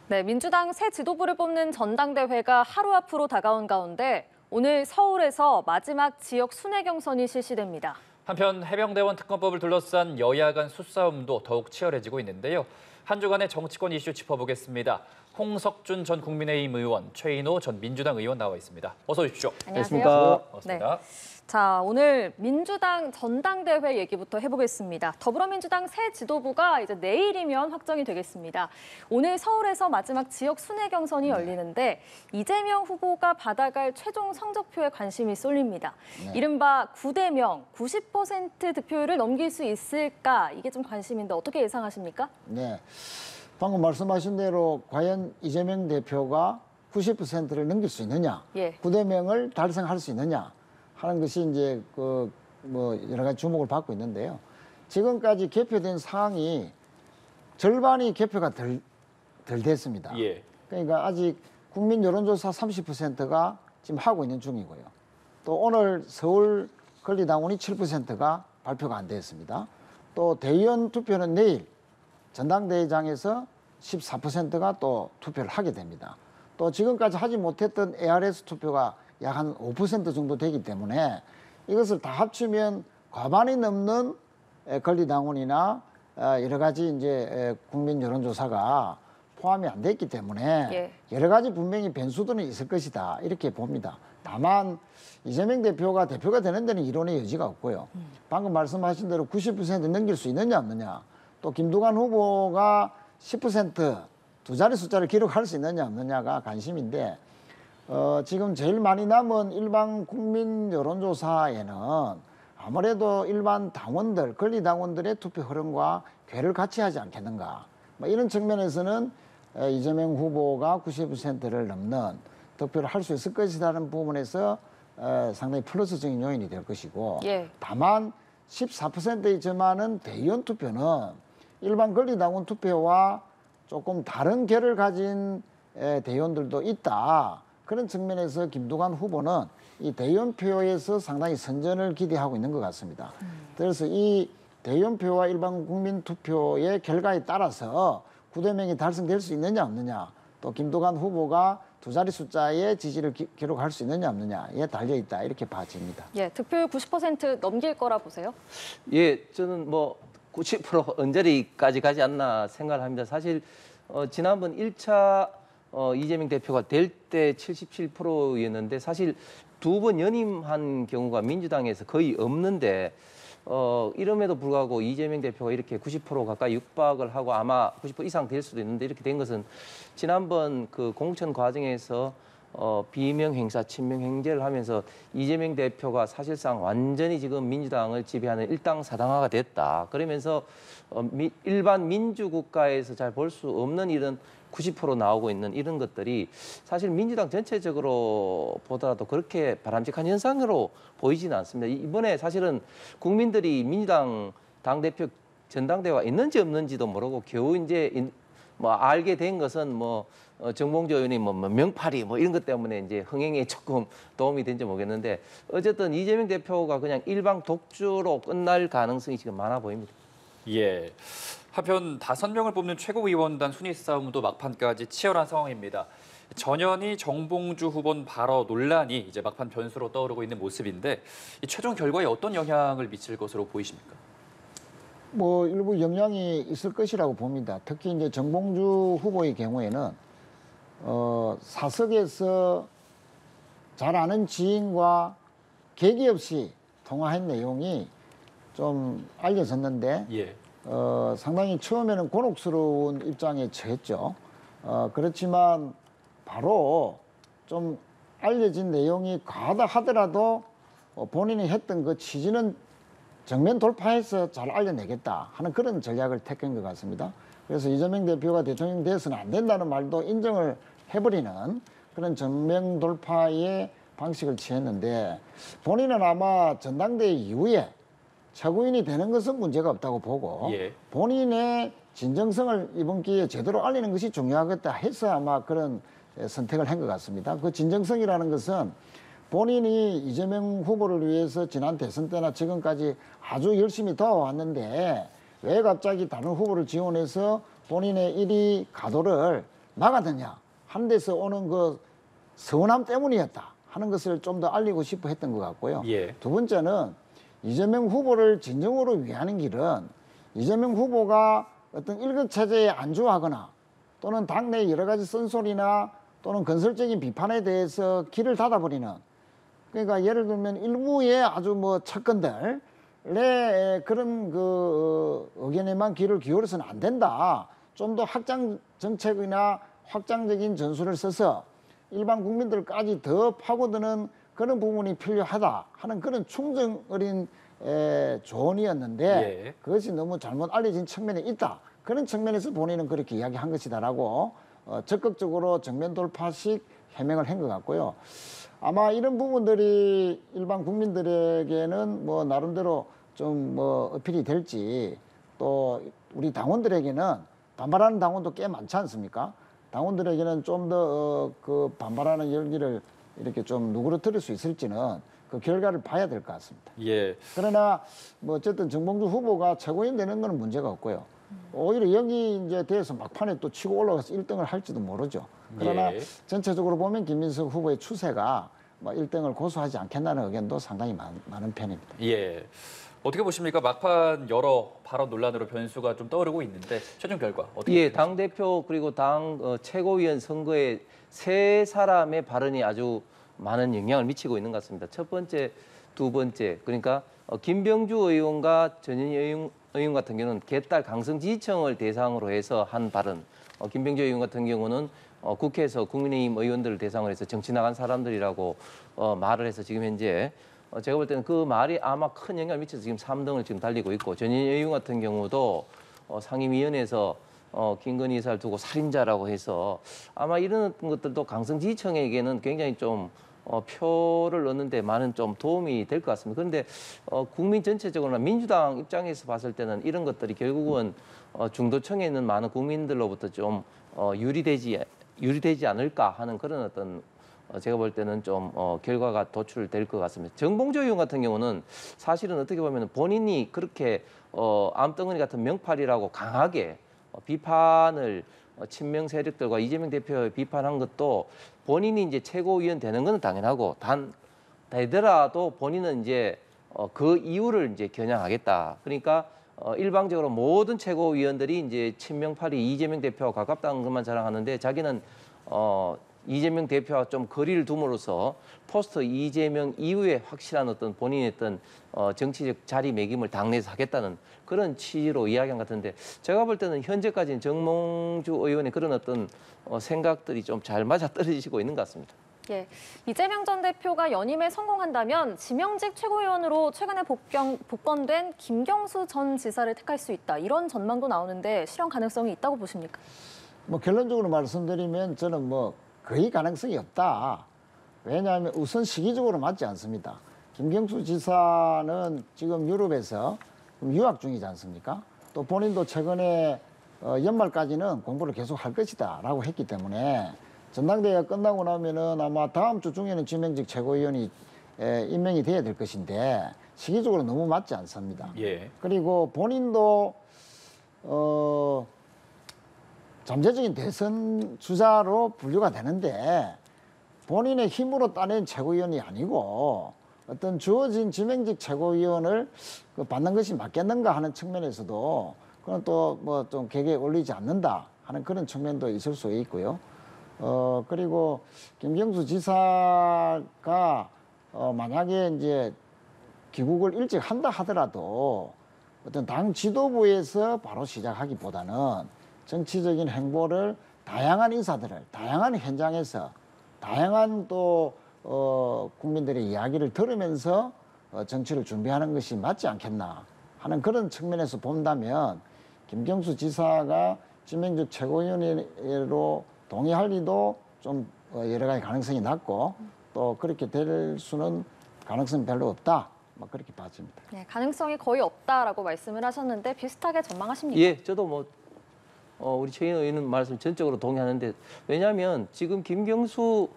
네, 민주당 새 지도부를 뽑는 전당대회가 하루 앞으로 다가온 가운데 오늘 서울에서 마지막 지역 순회 경선이 실시됩니다. 한편 해병대원 특검법을 둘러싼 여야 간 수싸움도 더욱 치열해지고 있는데요. 한 주간의 정치권 이슈 짚어보겠습니다. 홍석준 전 국민의힘 의원, 최인호 전 민주당 의원 나와 있습니다. 어서 오십시오. 안녕하세요. 반갑습니다. 네. 자, 오늘 민주당 전당대회 얘기부터 해보겠습니다. 더불어민주당 새 지도부가 이제 내일이면 확정이 되겠습니다. 오늘 서울에서 마지막 지역 순회 경선이 열리는데 이재명 후보가 받아갈 최종 성적표에 관심이 쏠립니다. 이른바 9대0, 90% 득표율을 넘길 수 있을까? 이게 좀 관심인데 어떻게 예상하십니까? 네, 방금 말씀하신 대로 과연 이재명 대표가 90%를 넘길 수 있느냐, 9대0을 달성할 수 있느냐 하는 것이 이제 여러 가지 주목을 받고 있는데요. 지금까지 개표된 사항이 절반이 개표가 덜 됐습니다. 그러니까 아직 국민 여론조사 30%가 지금 하고 있는 중이고요. 또 오늘 서울 권리당원이 7%가 발표가 안 됐습니다. 또 대의원 투표는 내일 전당대회장에서 14%가 또 투표를 하게 됩니다. 또 지금까지 하지 못했던 ARS 투표가 약 한 5% 정도 되기 때문에 이것을 다 합치면 과반이 넘는 권리당원이나 여러 가지 이제 국민 여론조사가 포함이 안 됐기 때문에 여러 가지 분명히 변수들은 있을 것이다 이렇게 봅니다. 다만 이재명 대표가 되는 데는 이론의 여지가 없고요. 방금 말씀하신 대로 90% 넘길 수 있느냐 없느냐, 또 김두관 후보가 10% 두 자리 숫자를 기록할 수 있느냐 없느냐가 관심인데 지금 제일 많이 남은 일반 국민 여론조사에는 아무래도 일반 당원들, 권리당원들의 투표 흐름과 괴를 같이 하지 않겠는가. 이런 측면에서는 이재명 후보가 90%를 넘는 득표를 할 수 있을 것이라는 부분에서 상당히 플러스적인 요인이 될 것이고 다만 14%에 점하는 대의원 투표는 일반 권리당원 투표와 조금 다른 결을 가진 대의원들도 있다. 그런 측면에서 김두관 후보는 이 대의원표에서 상당히 선전을 기대하고 있는 것 같습니다. 그래서 이 대의원표와 일반 국민 투표의 결과에 따라서 9대0이 달성될 수 있느냐 없느냐, 또 김두관 후보가 두 자리 숫자의 지지를 기록할 수 있느냐 없느냐에 달려있다 이렇게 봐집니다. 득표율 90% 넘길 거라 보세요? 저는 90% 언저리까지 가지 않나 생각을 합니다. 사실 지난번 1차 이재명 대표가 될 때 77%였는데 사실 두 번 연임한 경우가 민주당에서 거의 없는데 이름에도 불구하고 이재명 대표가 이렇게 90% 가까이 육박을 하고 아마 90% 이상 될 수도 있는데 이렇게 된 것은 지난번 그 공천 과정에서 비명 행사, 친명 행제를 하면서 이재명 대표가 사실상 완전히 지금 민주당을 지배하는 일당 사당화가 됐다. 그러면서 일반 민주국가에서 잘 볼 수 없는 이런 90% 나오고 있는 이런 것들이 사실 민주당 전체적으로 보더라도 그렇게 바람직한 현상으로 보이지는 않습니다. 이번에 사실은 국민들이 민주당 당대표 전당대회가 있는지 없는지도 모르고 겨우 이제 알게 된 것은 정봉주 의원이 명팔이 이런 것 때문에 이제 흥행에 조금 도움이 된지 모르겠는데 어쨌든 이재명 대표가 그냥 일방 독주로 끝날 가능성이 지금 많아 보입니다. 한편 5명을 뽑는 최고위원단 순위 싸움도 막판까지 치열한 상황입니다. 전현희, 정봉주 후보는 발언 논란이 이제 막판 변수로 떠오르고 있는 모습인데 이 최종 결과에 어떤 영향을 미칠 것으로 보이십니까? 일부 영향이 있을 것이라고 봅니다. 특히 이제 정봉주 후보의 경우에는 사석에서 잘 아는 지인과 계기 없이 통화한 내용이 좀 알려졌는데 상당히 처음에는 곤혹스러운 입장에 처했죠. 그렇지만 바로 좀 알려진 내용이 과하다 하더라도 본인이 했던 그 취지는 정면 돌파해서 잘 알려내겠다 하는 그런 전략을 택한 것 같습니다. 그래서 이재명 대표가 대통령 돼서는 안 된다는 말도 인정을 해버리는 그런 정면 돌파의 방식을 취했는데 본인은 아마 전당대회 이후에 최고위원이 되는 것은 문제가 없다고 보고 본인의 진정성을 이번 기회에 제대로 알리는 것이 중요하겠다 해서 아마 그런 선택을 한 것 같습니다. 그 진정성이라는 것은 본인이 이재명 후보를 위해서 지난 대선 때나 지금까지 아주 열심히 도와왔는데 왜 갑자기 다른 후보를 지원해서 본인의 1위 가도를 나가느냐 하는 데서 오는 그 서운함 때문이었다 하는 것을 좀 더 알리고 싶어 했던 것 같고요. 예. 두 번째는 이재명 후보를 진정으로 위하는 길은 이재명 후보가 어떤 일극체제에 안주하거나 또는 당내 여러 가지 쓴소리나 또는 건설적인 비판에 대해서 길을 닫아버리는, 그러니까 예를 들면 일부의 아주 뭐 측근들 내 그런 그 의견에만 귀를 기울여서는 안 된다. 좀 더 확장 정책이나 확장적인 전술을 써서 일반 국민들까지 더 파고드는 그런 부분이 필요하다 하는 그런 충정 어린 조언이었는데 예. 그것이 너무 잘못 알려진 측면이 있다. 그런 측면에서 본인은 그렇게 이야기한 것이다라고 적극적으로 정면 돌파식 해명을 한 것 같고요. 아마 이런 부분들이 일반 국민들에게는 뭐 나름대로 좀 뭐 어필이 될지, 또 우리 당원들에게는 반발하는 당원도 꽤 많지 않습니까? 당원들에게는 좀 더 그 반발하는 열기를 이렇게 좀 누그러뜨릴 수 있을지는 그 결과를 봐야 될 것 같습니다. 예. 그러나 뭐 어쨌든 정봉주 후보가 최고위원 되는 건 문제가 없고요. 오히려 여기 이제 대해서 막판에 또 치고 올라가서 1등을 할지도 모르죠. 그러나 예. 전체적으로 보면 김민석 후보의 추세가 뭐 1등을 고수하지 않겠다는 의견도 상당히 많은 편입니다. 예. 어떻게 보십니까? 막판 여러 발언 논란으로 변수가 좀 떠오르고 있는데 최종 결과 어떻게 예, 보십니까? 당 대표 그리고 당 최고위원 선거에 세 사람의 발언이 아주 많은 영향을 미치고 있는 것 같습니다. 첫 번째, 두 번째, 그러니까 김병주 의원과 전현희 의원 같은 경우는 개딸 강성지지층을 대상으로 해서 한 발언. 김병주 의원 같은 경우는 국회에서 국민의힘 의원들을 대상으로 해서 정치 나간 사람들이라고 말을 해서 지금 현재 제가 볼 때는 그 말이 아마 큰 영향을 미쳐서 지금 3등을 지금 달리고 있고, 전현희 의원 같은 경우도 상임위원회에서 김건희 여사를 두고 살인자라고 해서 아마 이런 것들도 강성지지층에게는 굉장히 좀 표를 얻는데 많은 좀 도움이 될 것 같습니다. 그런데 국민 전체적으로나 민주당 입장에서 봤을 때는 이런 것들이 결국은 중도층에 있는 많은 국민들로부터 좀 유리되지 않을까 하는 그런 어떤 제가 볼 때는 좀 결과가 도출될 것 같습니다. 정봉주 의원 같은 경우는 사실은 어떻게 보면 본인이 그렇게 암덩어리 같은 명팔이라고 강하게 비판을 친명 세력들과 이재명 대표의 비판한 것도 본인이 이제 최고위원 되는 건 당연하고 되더라도 본인은 이제 그 이유를 이제 겨냥하겠다. 그러니까 일방적으로 모든 최고위원들이 이제 친명팔이 이재명 대표와 가깝다는 것만 자랑하는데 자기는 이재명 대표와 좀 거리를 둠으로써 포스트 이재명 이후에 확실한 어떤 본인의 어떤 정치적 자리매김을 당내에서 하겠다는 그런 취지로 이야기한 것 같은데, 제가 볼 때는 현재까지는 정몽주 의원의 그런 어떤 생각들이 좀 잘 맞아떨어지고 있는 것 같습니다. 예, 이재명 전 대표가 연임에 성공한다면 지명직 최고위원으로 최근에 복권된 김경수 전 지사를 택할 수 있다. 이런 전망도 나오는데 실현 가능성이 있다고 보십니까? 뭐 결론적으로 말씀드리면 저는 뭐 거의 가능성이 없다. 왜냐하면 우선 시기적으로 맞지 않습니다. 김경수 지사는 지금 유럽에서 유학 중이지 않습니까? 또 본인도 최근에 연말까지는 공부를 계속 할 것이다 라고 했기 때문에 전당대회가 끝나고 나면은 아마 다음 주 중에는 지명직 최고위원이 임명이 돼야 될 것인데 시기적으로 너무 맞지 않습니다. 예. 그리고 본인도 잠재적인 대선 주자로 분류가 되는데 본인의 힘으로 따낸 최고위원이 아니고 어떤 주어진 지명직 최고위원을 받는 것이 맞겠는가 하는 측면에서도 그건 또 뭐 좀 계획에 올리지 않는다 하는 그런 측면도 있을 수 있고요. 그리고 김경수 지사가 만약에 이제 귀국을 일찍 한다 하더라도 어떤 당 지도부에서 바로 시작하기보다는 정치적인 행보를 다양한 인사들을 다양한 현장에서 다양한 또 국민들의 이야기를 들으면서 정치를 준비하는 것이 맞지 않겠나 하는 그런 측면에서 본다면 김경수 지사가 지명직 최고위원으로 동의할 리도 좀 여러 가지 가능성이 낮고 또 그렇게 될 수는 가능성이 별로 없다. 막 그렇게 봐집니다. 네, 가능성이 거의 없다라고 말씀을 하셨는데 비슷하게 전망하십니까? 예, 저도 뭐 우리 최인 의원님 말씀 전적으로 동의하는데, 왜냐하면 지금 김경수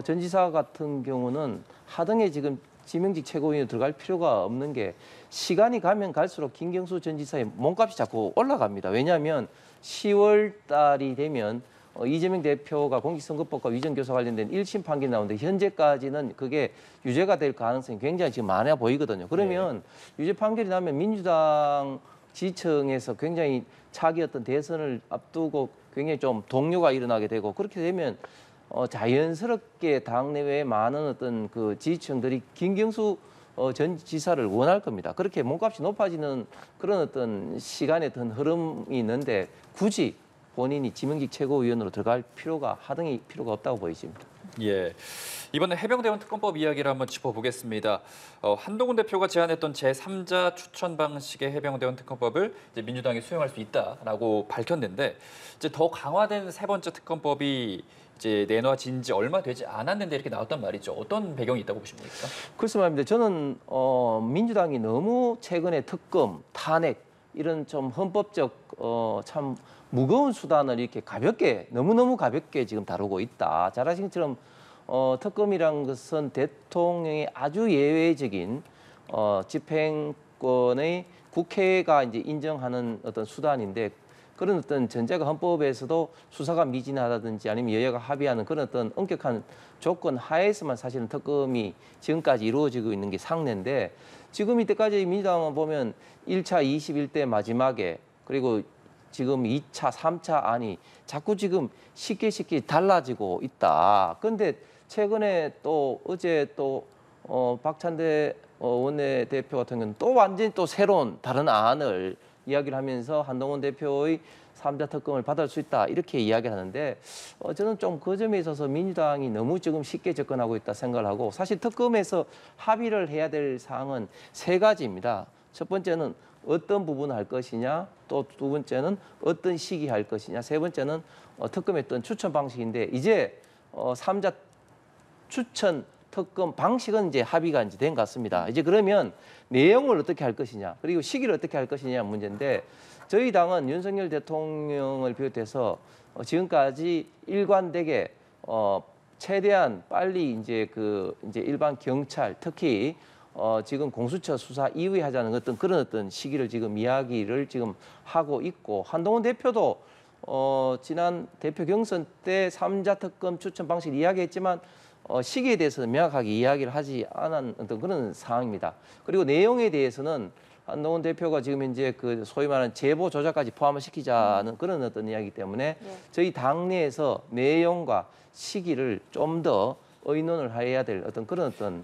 전 지사 같은 경우는 하등에 지금 지명직 최고위원에 들어갈 필요가 없는 게 시간이 가면 갈수록 김경수 전 지사의 몸값이 자꾸 올라갑니다. 왜냐하면 10월 달이 되면 이재명 대표가 공직선거법과 위정교사 관련된 1심 판결이 나오는데 현재까지는 그게 유죄가 될 가능성이 굉장히 지금 많아 보이거든요. 그러면 유죄 판결이 나면 민주당 지지층에서 굉장히 차기 어떤 대선을 앞두고 굉장히 좀 동요가 일어나게 되고 그렇게 되면 자연스럽게 당내외에 많은 어떤 그 지지층들이 김경수 전 지사를 원할 겁니다. 그렇게 몸값이 높아지는 그런 어떤 시간의 어떤 흐름이 있는데 굳이 본인이 지명직 최고위원으로 들어갈 필요가 하등이 필요가 없다고 보여집니다. 예, 이번에 해병대원 특검법 이야기를 한번 짚어보겠습니다. 한동훈 대표가 제안했던 제3자 추천 방식의 해병대원 특검법을 이제 민주당이 수용할 수 있다라고 밝혔는데 이제 더 강화된 세 번째 특검법이 이제 내놔진 지 얼마 되지 않았는데 이렇게 나왔단 말이죠. 어떤 배경이 있다고 보십니까? 글쎄 말입니다. 저는 민주당이 너무 최근에 특검, 탄핵 이런 좀 헌법적 참 무거운 수단을 이렇게 가볍게 너무너무 가볍게 지금 다루고 있다. 잘 아시는 것처럼 특검이란 것은 대통령의 아주 예외적인 집행권의 국회가 이제 인정하는 어떤 수단인데 그런 어떤 전제가 헌법에서도 수사가 미진하다든지 아니면 여야가 합의하는 그런 어떤 엄격한 조건 하에서만 사실은 특검이 지금까지 이루어지고 있는 게 상례인데 지금 이때까지 민주당은 보면 1차 21대 마지막에 그리고 지금 2차, 3차 안이 자꾸 지금 쉽게 달라지고 있다. 그런데 최근에 또 어제 또 박찬대 원내대표 같은 경우는 또 완전히 또 새로운 다른 안을 이야기를 하면서 한동훈 대표의 3자 특검을 받을 수 있다 이렇게 이야기를 하는데 저는 좀 그 점에 있어서 민주당이 너무 지금 쉽게 접근하고 있다 생각을 하고 사실 특검에서 합의를 해야 될 사항은 세 가지입니다. 첫 번째는 어떤 부분을 할 것이냐, 또 두 번째는 어떤 시기 할 것이냐, 세 번째는 특검의 어떤 추천 방식인데 이제 3자 추천 특검 방식은 이제 합의가 이제 된 것 같습니다. 이제 그러면 내용을 어떻게 할 것이냐, 그리고 시기를 어떻게 할 것이냐 문제인데 저희 당은 윤석열 대통령을 비롯해서 지금까지 일관되게 최대한 빨리 이제 이제 일반 경찰 특히 지금 공수처 수사 이후에 하자는 어떤 그런 어떤 시기를 지금 이야기를 지금 하고 있고 한동훈 대표도 지난 대표 경선 때 3자 특검 추천 방식 이야기했지만 시기에 대해서는 명확하게 이야기를 하지 않은 어떤 그런 상황입니다. 그리고 내용에 대해서는 한동훈 대표가 지금 이제 그 소위 말하는 제보 조작까지 포함을 시키자는 그런 어떤 이야기 때문에 저희 당내에서 내용과 시기를 좀 더 의논을 해야 될 어떤 그런 어떤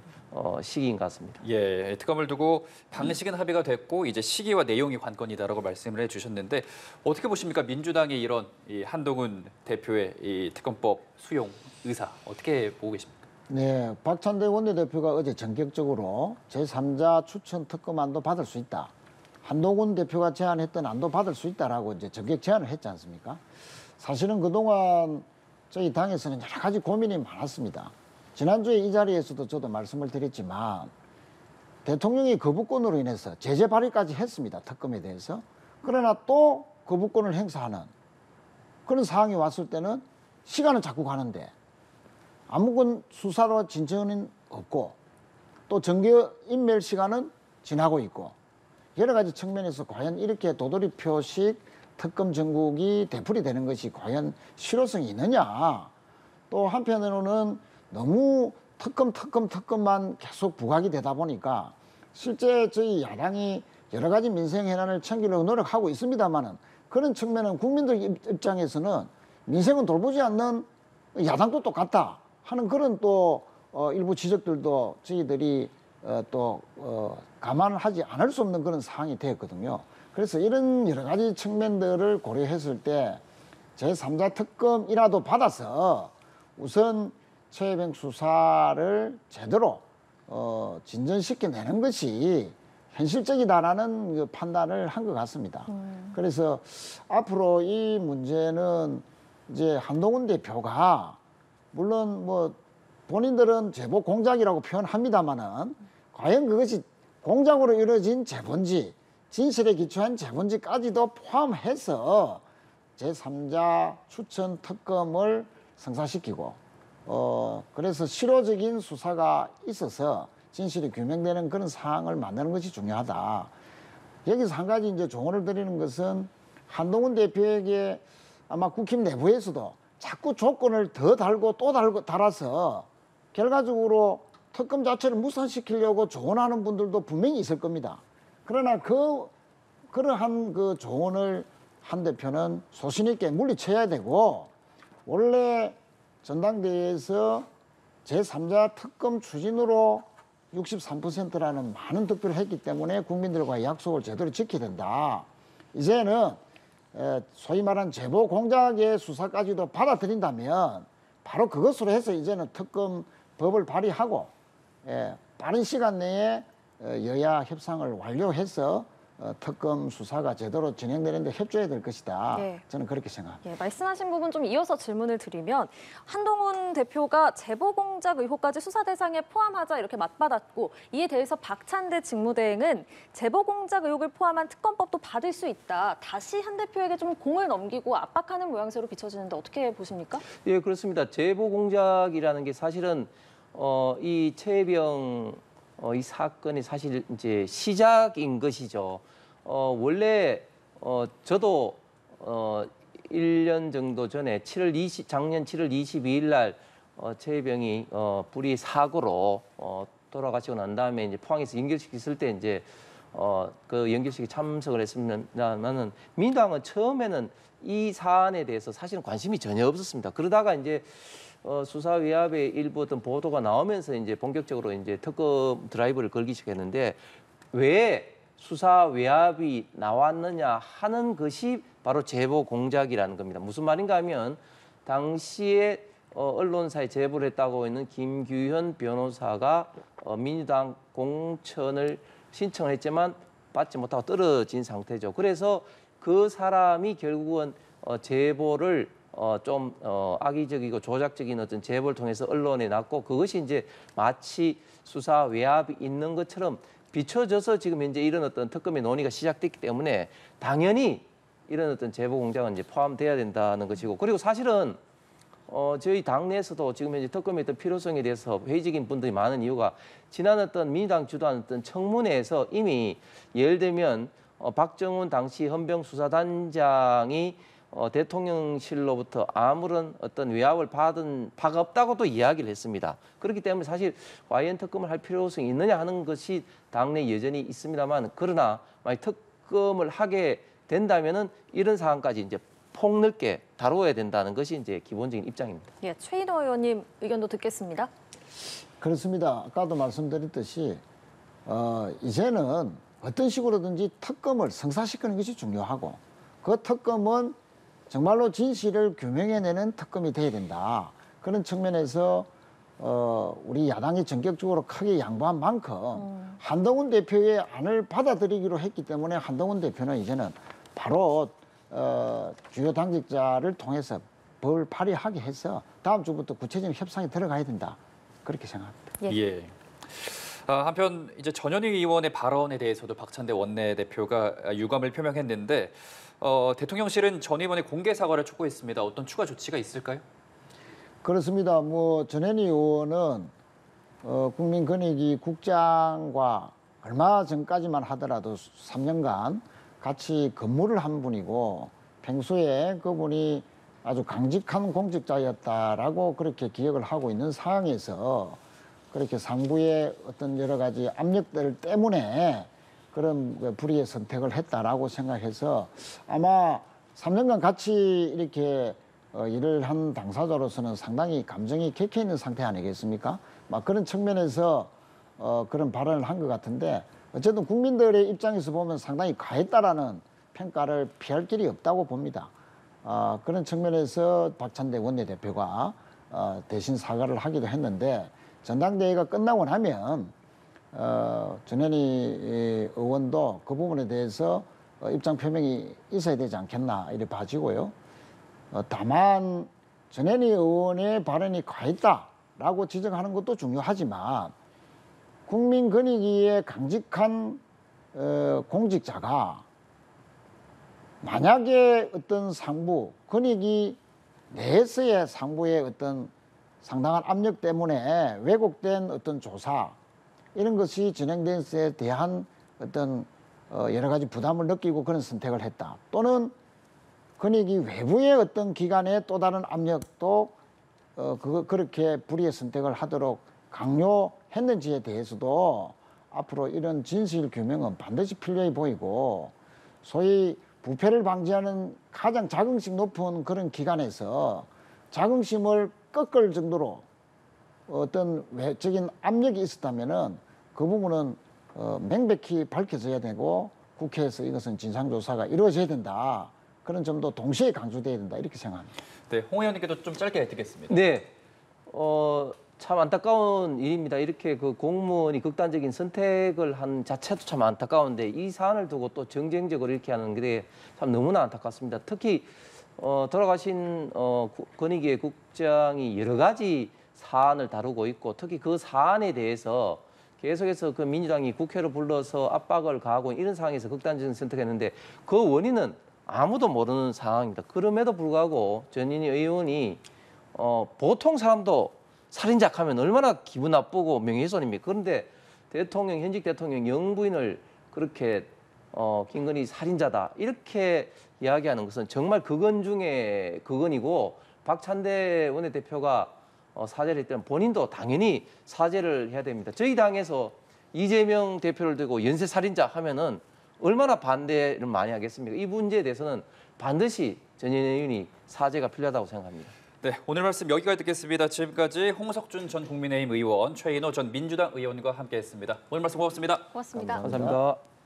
시기인 것 같습니다. 예, 특검을 두고 방식은 합의가 됐고 이제 시기와 내용이 관건이다라고 말씀을 해주셨는데 어떻게 보십니까? 민주당의 이런 이 한동훈 대표의 이 특검법 수용 의사 어떻게 보고 계십니까? 네, 박찬대 원내대표가 어제 전격적으로 제3자 추천 특검안도 받을 수 있다. 한동훈 대표가 제안했던 안도 받을 수 있다라고 이제 전격 제안을 했지 않습니까? 사실은 그동안 저희 당에서는 여러 가지 고민이 많았습니다. 지난주에 이 자리에서도 저도 말씀을 드렸지만 대통령이 거부권으로 인해서 제재 발의까지 했습니다. 특검에 대해서. 그러나 또 거부권을 행사하는 그런 상황이 왔을 때는 시간은 자꾸 가는데 아무건 수사로 진전은 없고 또 정계 인멸 시간은 지나고 있고 여러 가지 측면에서 과연 이렇게 도돌이표식 특검 정국이 되풀이 되는 것이 과연 실효성이 있느냐. 또 한편으로는 너무 특검만 계속 부각이 되다 보니까 실제 저희 야당이 여러 가지 민생 현안을 챙기려고 노력하고 있습니다만은 그런 측면은 국민들 입장에서는 민생은 돌보지 않는 야당도 똑같다 하는 그런 또 일부 지적들도 저희들이 감안하지 않을 수 없는 그런 상황이 되었거든요. 그래서 이런 여러 가지 측면들을 고려했을 때 제3자 특검이라도 받아서 우선 최혜병 수사를 제대로 진전시켜내는 것이 현실적이다라는 그 판단을 한 것 같습니다. 그래서 앞으로 이 문제는 이제 한동훈 대표가 물론 뭐 본인들은 제보 공작이라고 표현합니다만은 과연 그것이 공작으로 이루어진 제보인지 진실에 기초한 제보인지까지도 포함해서 제3자 추천 특검을 성사시키고 그래서 실효적인 수사가 있어서 진실이 규명되는 그런 상황을 만드는 것이 중요하다. 여기서 한 가지 이제 조언을 드리는 것은 한동훈 대표에게 아마 국힘 내부에서도 자꾸 조건을 더 달고 또 달아서 결과적으로 특검 자체를 무산시키려고 조언하는 분들도 분명히 있을 겁니다. 그러나 그러한 그 조언을 한 대표는 소신 있게 물리쳐야 되고, 원래 전당대회에서 제3자 특검 추진으로 63%라는 많은 득표를 했기 때문에 국민들과의 약속을 제대로 지켜야 된다. 이제는 소위 말하는 제보 공작의 수사까지도 받아들인다면 바로 그것으로 해서 이제는 특검 법을 발의하고 빠른 시간 내에 여야 협상을 완료해서 특검 수사가 제대로 진행되는 데 협조해야 될 것이다. 네. 저는 그렇게 생각합니다. 예, 말씀하신 부분 좀 이어서 질문을 드리면, 한동훈 대표가 제보 공작 의혹까지 수사 대상에 포함하자 이렇게 맞받았고, 이에 대해서 박찬대 직무대행은 제보 공작 의혹을 포함한 특검법도 받을 수 있다. 다시 한 대표에게 좀 공을 넘기고 압박하는 모양새로 비춰지는데 어떻게 보십니까? 예, 그렇습니다. 제보 공작이라는 게 사실은 이 최혜병 이 사건이 사실 이제 시작인 것이죠. 원래 저도 1년 정도 전에 작년 7월 22일 날 최혜병이 불의 사고로 돌아가시고 난 다음에 이제 포항에서 연결식 있을 때 이제 그 연결식에 참석을 했습니다만은 민주당은 처음에는 이 사안에 대해서 사실은 관심이 전혀 없었습니다. 그러다가 이제 수사 외압의 일부 어떤 보도가 나오면서 이제 본격적으로 이제 특검 드라이브를 걸기 시작했는데, 왜 수사 외압이 나왔느냐 하는 것이 바로 제보 공작이라는 겁니다. 무슨 말인가 하면, 당시에 언론사에 제보를 했다고 있는 김규현 변호사가 민주당 공천을 신청을 했지만 받지 못하고 떨어진 상태죠. 그래서 그 사람이 결국은 제보를 좀 악의적이고 조작적인 어떤 제보를 통해서 언론에 났고, 그것이 이제 마치 수사 외압이 있는 것처럼 비춰져서 지금 현재 이런 어떤 특검의 논의가 시작됐기 때문에 당연히 이런 어떤 제보 공작은 이제 포함돼야 된다는 것이고, 그리고 사실은 저희 당내에서도 지금 현재 특검의 어떤 필요성에 대해서 회의적인 분들이 많은 이유가, 지난 어떤 민주당 주도한 어떤 청문회에서 이미 예를 들면 박정훈 당시 헌병수사단장이 대통령실로부터 아무런 어떤 외압을 받은 바가 없다고도 이야기를 했습니다. 그렇기 때문에 사실 과연 특검을 할 필요성이 있느냐 하는 것이 당내 여전히 있습니다만, 그러나 만약 특검을 하게 된다면은 이런 사안까지 이제 폭넓게 다루어야 된다는 것이 이제 기본적인 입장입니다. 예, 최인호 의원님 의견도 듣겠습니다. 그렇습니다. 아까도 말씀드렸듯이 이제는 어떤 식으로든지 특검을 성사시키는 것이 중요하고, 그 특검은 정말로 진실을 규명해내는 특검이 돼야 된다. 그런 측면에서 우리 야당이 전격적으로 크게 양보한 만큼 한동훈 대표의 안을 받아들이기로 했기 때문에 한동훈 대표는 이제는 바로 주요 당직자를 통해서 법을 발의하게 해서 다음 주부터 구체적인 협상에 들어가야 된다. 그렇게 생각합니다. 예. 한편 이제 전현희 의원의 발언에 대해서도 박찬대 원내대표가 유감을 표명했는데, 대통령실은 전 의원의 공개 사과를 촉구했습니다. 어떤 추가 조치가 있을까요? 그렇습니다. 전현희 의원은 국민권익위 국장과 얼마 전까지만 하더라도 3년간 같이 근무를 한 분이고, 평소에 그분이 아주 강직한 공직자였다라고 그렇게 기억을 하고 있는 상황에서 그렇게 상부의 어떤 여러 가지 압력들 때문에 그런 불의의 선택을 했다라고 생각해서, 아마 3년간 같이 이렇게 일을 한 당사자로서는 상당히 감정이 격해 있는 상태 아니겠습니까? 그런 측면에서 그런 발언을 한 것 같은데, 어쨌든 국민들의 입장에서 보면 상당히 과했다라는 평가를 피할 길이 없다고 봅니다. 그런 측면에서 박찬대 원내대표가 대신 사과를 하기도 했는데, 전당대회가 끝나고 나면 전현희 의원도 그 부분에 대해서 입장 표명이 있어야 되지 않겠나 이렇게 봐지고요. 다만 전현희 의원의 발언이 과했다라고 지적하는 것도 중요하지만, 국민권익위의 강직한 공직자가 만약에 어떤 상부, 권익위 내에서의 상부의 어떤 상당한 압력 때문에 왜곡된 어떤 조사, 이런 것이 진행된 것에 대한 어떤 여러 가지 부담을 느끼고 그런 선택을 했다. 또는 그러니 이 외부의 어떤 기관의 또 다른 압력도 그렇게 불의의 선택을 하도록 강요했는지에 대해서도 앞으로 이런 진실 규명은 반드시 필요해 보이고 소위 부패를 방지하는 가장 자긍심 높은 그런 기관에서 자긍심을 꺾을 정도로 어떤 외적인 압력이 있었다면은 그 부분은 명백히 밝혀져야 되고 국회에서 이것은 진상조사가 이루어져야 된다. 그런 점도 동시에 강조돼야 된다. 이렇게 생각합니다. 네, 홍 의원님께도 좀 짧게 듣겠습니다. 네, 참 안타까운 일입니다. 이렇게 그 공무원이 극단적인 선택을 한 자체도 참 안타까운데 이 사안을 두고 또 정쟁적으로 이렇게 하는 게 참 너무나 안타깝습니다. 특히 돌아가신 권익위의 국장이 여러 가지 사안을 다루고 있고 특히 그 사안에 대해서 계속해서 그 민주당이 국회로 불러서 압박을 가하고 이런 상황에서 극단적인 선택했는데 그 원인은 아무도 모르는 상황입니다. 그럼에도 불구하고 전인희 의원이 보통 사람도 살인자 하면 얼마나 기분 나쁘고 명예훼손입니까? 그런데 현직 대통령 영부인을 그렇게 김건희 살인자다 이렇게 이야기하는 것은 정말 극언 중에 극언이고 박찬대 원내대표가 사죄를 했다면 본인도 당연히 사죄를 해야 됩니다. 저희 당에서 이재명 대표를 두고 연쇄살인자 하면은 얼마나 반대를 많이 하겠습니까? 이 문제에 대해서는 반드시 전인희 의원이 사죄가 필요하다고 생각합니다. 네, 오늘 말씀 여기까지 듣겠습니다. 지금까지 홍석준 전 국민의힘 의원, 최인호 전 민주당 의원과 함께했습니다. 오늘 말씀 고맙습니다. 고맙습니다. 감사합니다.